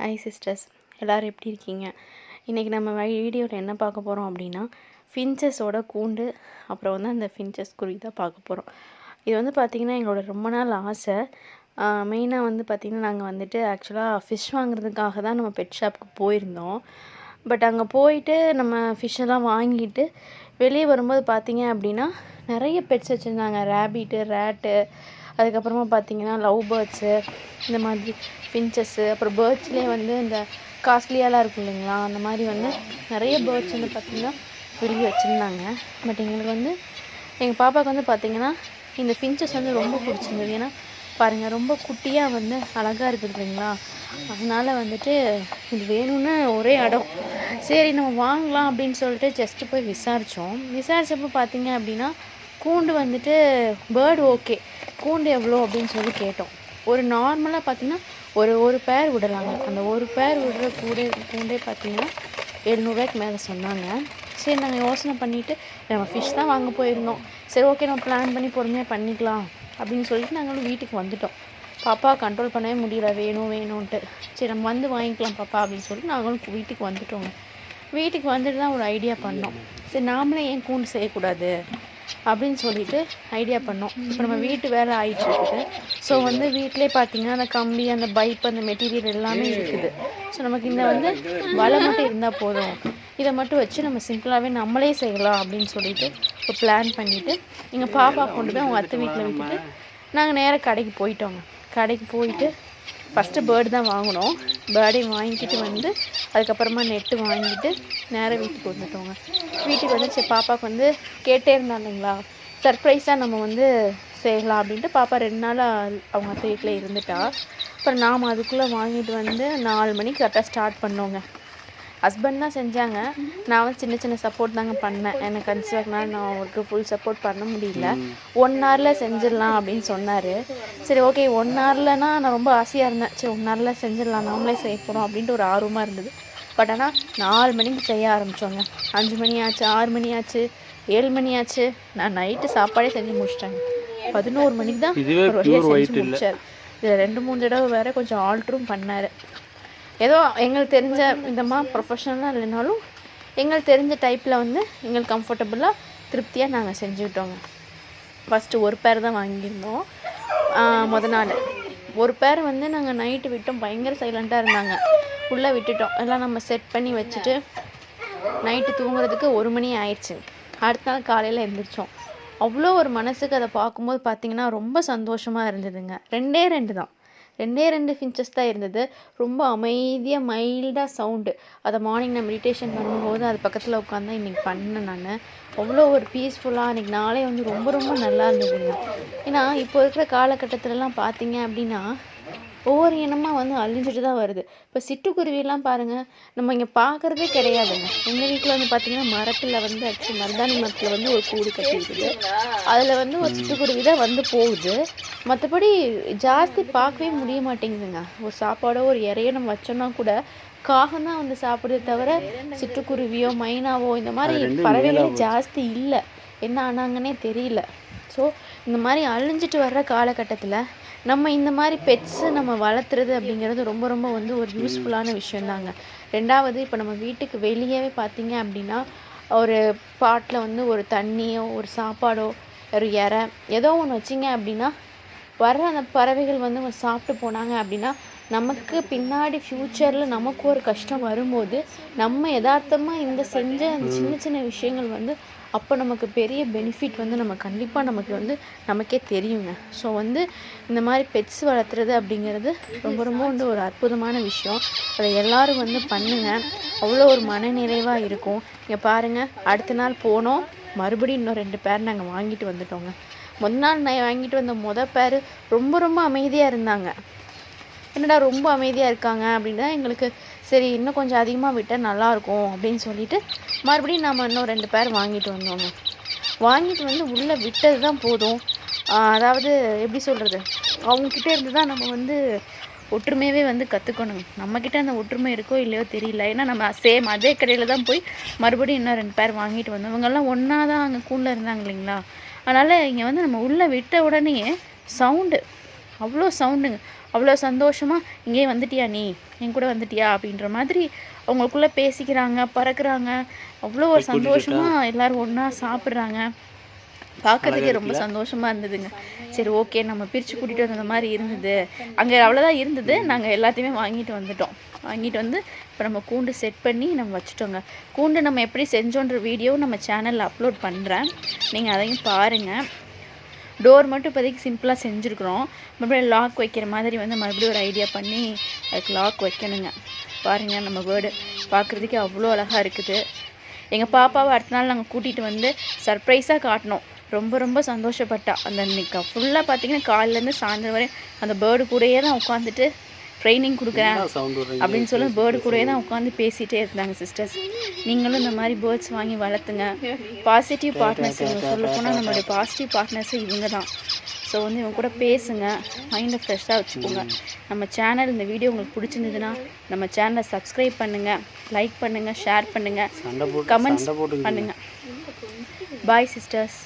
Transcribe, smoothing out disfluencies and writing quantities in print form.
Hi sisters, எல்லோரும் எப்படி இருக்கீங்க? இன்றைக்கி நம்ம வீடியோவில் என்ன பார்க்க போகிறோம் அப்படின்னா, ஃபின்ச்சஸோட கூண்டு, அப்புறம் வந்து அந்த ஃபின்ச்சஸ் குருவி தான் பார்க்க போகிறோம். இது வந்து பார்த்திங்கன்னா எங்களோட ரொம்ப நாள் ஆசை. மெயினாக வந்து பார்த்திங்கன்னா நாங்கள் வந்துட்டு ஆக்சுவலாக ஃபிஷ் வாங்குறதுக்காக தான் நம்ம பெட் ஷாப்புக்கு போயிருந்தோம். பட் அங்கே போயிட்டு நம்ம ஃபிஷ்ஷெல்லாம் வாங்கிட்டு வெளியே வரும்போது பார்த்திங்க அப்படின்னா நிறைய பெட்ஸ் வச்சுருந்தாங்க. ரேபிட்டு, ரேட்டு, அதுக்கப்புறமா பார்த்திங்கன்னா லவ் பேர்ட்ஸு, இந்த மாதிரி ஃபின்ச்சஸ்ஸு, அப்புறம் பேர்ட்ஸ்லேயே வந்து இந்த காஸ்ட்லியாலாம் இருக்கும் இல்லைங்களா, அந்த மாதிரி வந்து நிறைய பேர்ட்ஸ் வந்து பார்த்திங்கன்னா வெளியே வச்சுருந்தாங்க. பட் எங்களுக்கு வந்து எங்கள் பாப்பாவுக்கு வந்து பார்த்திங்கன்னா இந்த ஃபின்ச்சஸ் வந்து ரொம்ப பிடிச்சிருந்தது. ஏன்னா பாருங்கள், ரொம்ப குட்டியாக வந்து அழகாக இருக்குது இல்லைங்களா, அதனால் வந்துட்டு இது வேணும்னு ஒரே இடம். சரி நம்ம வாங்கலாம் அப்படின்னு சொல்லிட்டு ஜஸ்ட்டு போய் விசாரித்தப்போ பார்த்திங்க அப்படின்னா கூண்டு வந்துட்டு பேர்டு ஓகே, கூண்டு எவ்வளோ அப்படின்னு சொல்லி கேட்டோம். ஒரு நார்மலாக பார்த்திங்கன்னா ஒரு பேர் விடலாங்க. அந்த ஒரு பேர் விடுற கூண்டே பார்த்திங்கன்னா 700 மேலே சொன்னாங்க. சரி நாங்கள் யோசனை பண்ணிவிட்டு நம்ம ஃபிஷ் தான் வாங்க போயிருந்தோம். சரி ஓகே, நம்ம பிளான் பண்ணி பொறுமையாக பண்ணிக்கலாம் அப்படின்னு சொல்லிட்டு நாங்களும் வீட்டுக்கு வந்துவிட்டோம். பாப்பா கண்ட்ரோல் பண்ணவே முடியல, வேணும்ன்ட்டு. சரி நம்ம வந்து வாங்கிக்கலாம் பாப்பா அப்படின்னு சொல்லிட்டு நாங்களும் வீட்டுக்கு வந்துவிட்டோங்க. வீட்டுக்கு வந்துட்டு தான் ஒரு ஐடியா பண்ணோம். சரி நாமளே ஏன் கூண்டு செய்யக்கூடாது அப்படின்னு சொல்லிட்டு ஐடியா பண்ணோம். இப்போ நம்ம வீட்டு வேலை ஆகிட்டுருக்குது. ஸோ வந்து வீட்டிலே பார்த்திங்கன்னா அந்த கம்பி, அந்த பைப், அந்த மெட்டீரியல் எல்லாமே இருக்குது. ஸோ நமக்கு இந்த வந்து வலை மட்டும் இருந்தால் போதும், இதை மட்டும் வச்சு நம்ம சிம்பிளாகவே நம்மளே செய்யலாம் அப்படின்னு சொல்லிட்டு இப்போ பிளான் பண்ணிவிட்டு எங்கள் பாப்பா கொண்டு போய் அவங்க அத்தை வீட்டில் விட்டுட்டு நாங்கள் நேராக கடைக்கு போயிட்டோங்க. கடைக்கு போயிட்டு ஃபஸ்ட்டு பேர்டு தான் வாங்கினோம். பேர்டையும் வாங்கிட்டு வந்து அதுக்கப்புறமா நெட்டு வாங்கிட்டு நேராக வீட்டுக்கு வந்துட்டோங்க. வீட்டுக்கு வந்து சரி பாப்பாவுக்கு வந்து கேட்டே இருந்தாங்க, சர்ப்ரைஸாக நம்ம வந்து செய்யலாம் அப்படின்ட்டு பாப்பா 2 நாள் அவங்க அத்தை வீட்டில் இருந்துட்டா. அப்புறம் நாம் அதுக்குள்ளே வாங்கிட்டு வந்து 4 மணிக்கு கரெக்டாக ஸ்டார்ட் பண்ணோங்க. ஹஸ்பண்ட் தான் செஞ்சாங்க, நான் வந்து சின்ன சப்போர்ட் தாங்க பண்ணேன். எனக்கு கன்சிவாகனால நான் அவருக்கு ஃபுல் சப்போர்ட் பண்ண முடியல. 1 ஹவரில் செஞ்சிடலாம் அப்படின்னு சொன்னார். சரி ஓகே, 1 ஹவர்லனா நான் ரொம்ப ஆசையாக இருந்தேன். சரி 1 ஹவரில் செஞ்சிடலாம், நாமளே செய்ய போகிறோம் அப்படின்ட்டு ஒரு ஆர்வமாக இருந்தது. பட் ஆனால் 4 மணிக்கு செய்ய ஆரம்பித்தோங்க. 5 மணி ஆச்சு, 6 மணி ஆச்சு, 7 மணி ஆச்சு. நான் நைட்டு சாப்பாடே செஞ்சு முடிச்சிட்டேங்க. 11 மணிக்கு தான் ஒரு வழியாக செஞ்சு முடிச்சார். இதில் 2-3 தடவை வேறு கொஞ்சம் ஆல்ட்ரும் பண்ணார். ஏதோ எங்களுக்கு தெரிஞ்ச விதமாக ப்ரொஃபஷ்னலாக இல்லைனாலும் எங்களுக்கு தெரிஞ்ச டைப்பில் வந்து எங்களுக்கு கம்ஃபர்டபுளாக திருப்தியாக நாங்கள் செஞ்சுக்கிட்டோங்க. ஃபஸ்ட்டு ஒரு பேர் தான் வாங்கியிருந்தோம். மொதல் நாள் ஒரு பேர் வந்து நாங்கள் நைட்டு விட்டோம். பயங்கர சைலண்ட்டாக இருந்தாங்க. உள்ளே விட்டுட்டோம், எல்லாம் நம்ம செட் பண்ணி வச்சுட்டு நைட்டு தூங்குறதுக்கு 1 மணி ஆயிடுச்சு. அடுத்த நாள் காலையில் எழுந்திரிச்சோம். அவ்வளோ ஒரு மனசுக்கு அதை பார்க்கும்போது பார்த்திங்கன்னா ரொம்ப சந்தோஷமாக இருந்ததுங்க. 2 தான், 2 ஃபின்ச்சஸ் தான் இருந்தது. ரொம்ப அமைதியாக மைல்டாக சவுண்டு. அதை மார்னிங் நான் மெடிடேஷன் பண்ணும்போது அது பக்கத்தில் உட்காந்து இன்றைக்கி பண்ணேன் நான். அவ்வளோ ஒரு பீஸ்ஃபுல்லாக அன்றைக்கி நாளே வந்து ரொம்ப நல்லா இருந்ததுங்க. ஏன்னா இப்போ இருக்கிற காலகட்டத்திலலாம் பார்த்திங்க அப்படின்னா ஒவ்வொரு இனமாக வந்து அழிஞ்சிட்டு தான் வருது. இப்போ சிட்டுக்குருவிலாம் பாருங்கள், நம்ம இங்கே பார்க்குறதே கிடையாதுங்க. எங்கள் வீட்டில் வந்து பார்த்திங்கன்னா மரத்தில் வந்து ஆக்சுவலி மருதாணி மரத்தில் வந்து ஒரு கூடு கட்டியிருக்குது. அதில் வந்து ஒரு சிட்டுக்குருவி தான் வந்து போகுது. மற்றபடி ஜாஸ்தி பார்க்கவே முடிய மாட்டேங்குதுங்க. ஒரு சாப்பாடோ ஒரு இறையோ நம்ம வச்சோன்னா கூட காகம் தான் வந்து சாப்பிடுறத தவிர சிட்டுக்குருவியோ மைனாவோ இந்த மாதிரி பறவைகளே ஜாஸ்தி இல்லை. என்ன ஆனாங்கன்னே தெரியல. ஸோ இந்த மாதிரி அழிஞ்சிட்டு வர்ற காலகட்டத்தில் நம்ம இந்த மாதிரி பெட்ஸு நம்ம வளர்த்துறது அப்படிங்கிறது ரொம்ப வந்து ஒரு யூஸ்ஃபுல்லான விஷயந்தாங்க. 2வது, இப்போ நம்ம வீட்டுக்கு வெளியவே பார்த்திங்க அப்படின்னா ஒரு பாட்டில் வந்து ஒரு தண்ணியோ ஒரு சாப்பாடோ ஒரு இறை ஏதோ ஒன்று வச்சிங்க அப்படின்னா வர்ற அந்த பறவைகள் வந்து சாப்பிட்டு போனாங்க அப்படின்னா நமக்கு பின்னாடி ஃப்யூச்சரில் நமக்கு ஒரு கஷ்டம் வரும்போது நம்ம யதார்த்தமாக இந்த செஞ்ச அந்த சின்ன விஷயங்கள் வந்து அப்போ நமக்கு பெரிய பெனிஃபிட் வந்து நம்ம கண்டிப்பாக நமக்கு வந்து நமக்கே தெரியுங்க. ஸோ வந்து இந்த மாதிரி பெட்ஸ் வளர்த்துறது அப்படிங்கிறது ரொம்ப வந்து ஒரு அற்புதமான விஷயம். அதை எல்லோரும் வந்து பண்ணுங்கள், அவ்வளோ ஒரு மனநிறைவாக இருக்கும். இங்கே பாருங்கள், அடுத்த நாள் போனோம், மறுபடியும் இன்னும் 2 பேர் நாங்கள் வாங்கிட்டு வந்துட்டோங்க. முதல் நாள் நான் வாங்கிட்டு வந்த பேர் ரொம்ப அமைதியாக இருந்தாங்க. என்னடா ரொம்ப அமைதியாக இருக்காங்க அப்படின்னா எங்களுக்கு சரி இன்னும் கொஞ்சம் அதிகமாக விட்டால் நல்லாயிருக்கும் அப்படின்னு சொல்லிட்டு மறுபடியும் நம்ம இன்னும் 2 பேர் வாங்கிட்டு வந்தோங்க. வாங்கிட்டு வந்து உள்ளே விட்டது தான் போதும். அதாவது எப்படி சொல்கிறது, அவங்கக்கிட்ட இருந்து தான் நம்ம வந்து ஒற்றுமையவே வந்து கற்றுக்கணும். நம்மக்கிட்ட அந்த ஒற்றுமை இருக்கோ இல்லையோ தெரியல. ஏன்னா நம்ம சேம் அதே கடையில் தான் போய் மறுபடியும் இன்னும் 2 பேர் வாங்கிட்டு வந்தோம். இவங்கெல்லாம் ஒன்றா தான் அங்கே கூண்டில் இருந்தாங்க இல்லைங்களா. அதனால் இங்கே வந்து நம்ம உள்ளே விட்ட உடனே சவுண்டு, அவ்வளோ சவுண்டுங்க. அவ்வளோ சந்தோஷமாக இங்கே வந்துட்டியா நீ என் கூட வந்துட்டியா அப்படின்ற மாதிரி அவங்களுக்குள்ளே பேசிக்கிறாங்க, பறக்குறாங்க. அவ்வளோ ஒரு சந்தோஷமாக எல்லோரும் ஒன்றா சாப்பிட்றாங்க. பார்க்கறதுக்கே ரொம்ப சந்தோஷமாக இருந்ததுங்க. சரி ஓகே, நம்ம பிரித்து கூட்டிகிட்டு வந்த மாதிரி இருந்தது. அங்கே அவ்வளோதான் இருந்தது. நாங்கள் எல்லாத்தையுமே வாங்கிட்டு வந்துட்டோம். வாங்கிட்டு வந்து இப்போ நம்ம கூண்டு செட் பண்ணி நம்ம வச்சுட்டோங்க. கூண்டு நம்ம எப்படி செஞ்சோன்ற வீடியோ நம்ம சேனலில் அப்லோட் பண்ணுறேன், நீங்கள் அதையும் பாருங்கள். டோர் மட்டும் இப்போதைக்கு சிம்பிளாக செஞ்சுருக்குறோம். மறுபடியும் லாக் வைக்கிற மாதிரி வந்து மறுபடியும் ஒரு ஐடியா பண்ணி அதுக்கு லாக் வைக்கணுங்க. பாருங்கள், நம்ம பேர்டு பார்க்குறதுக்கே அவ்வளோ அழகாக இருக்குது. எங்கள் பாப்பாவை அடுத்த நாள் நாங்கள் கூட்டிகிட்டு வந்து சர்ப்ரைஸாக காட்டினோம். ரொம்ப ரொம்ப சந்தோஷப்பட்டா. அந்த இன்னைக்கு ஃபுல்லாக பார்த்தீங்கன்னா காலையிலேருந்து சாயந்தரம் வரை அந்த பேர்டு கூடயே தான் உட்காந்துட்டு ட்ரைனிங் கொடுக்குறேன் அப்படின்னு சொல்லி பேர்டு கூடயே தான் உட்காந்து பேசிகிட்டே இருந்தாங்க சிஸ்டர்ஸ். நீங்களும் இந்த மாதிரி பேர்ட்ஸ் வாங்கி வளர்த்துங்க. பாசிட்டிவ் பார்ட்னர்ஸ் இவங்க சொல்ல போனால் நம்மளுடைய பாசிட்டிவ் பார்ட்னர்ஸு இவங்க தான். ஸோ வந்து இவங்க கூட பேசுங்க, மைண்டை ஃப்ரெஷ்ஷாக வச்சுக்கோங்க. நம்ம சேனல் இந்த வீடியோ உங்களுக்கு பிடிச்சிருந்ததுன்னா நம்ம சேனலை சப்ஸ்கிரைப் பண்ணுங்கள், லைக் பண்ணுங்கள், ஷேர் பண்ணுங்கள், கமெண்ட்ஸ் பண்ணுங்கள். பாய் சிஸ்டர்ஸ்.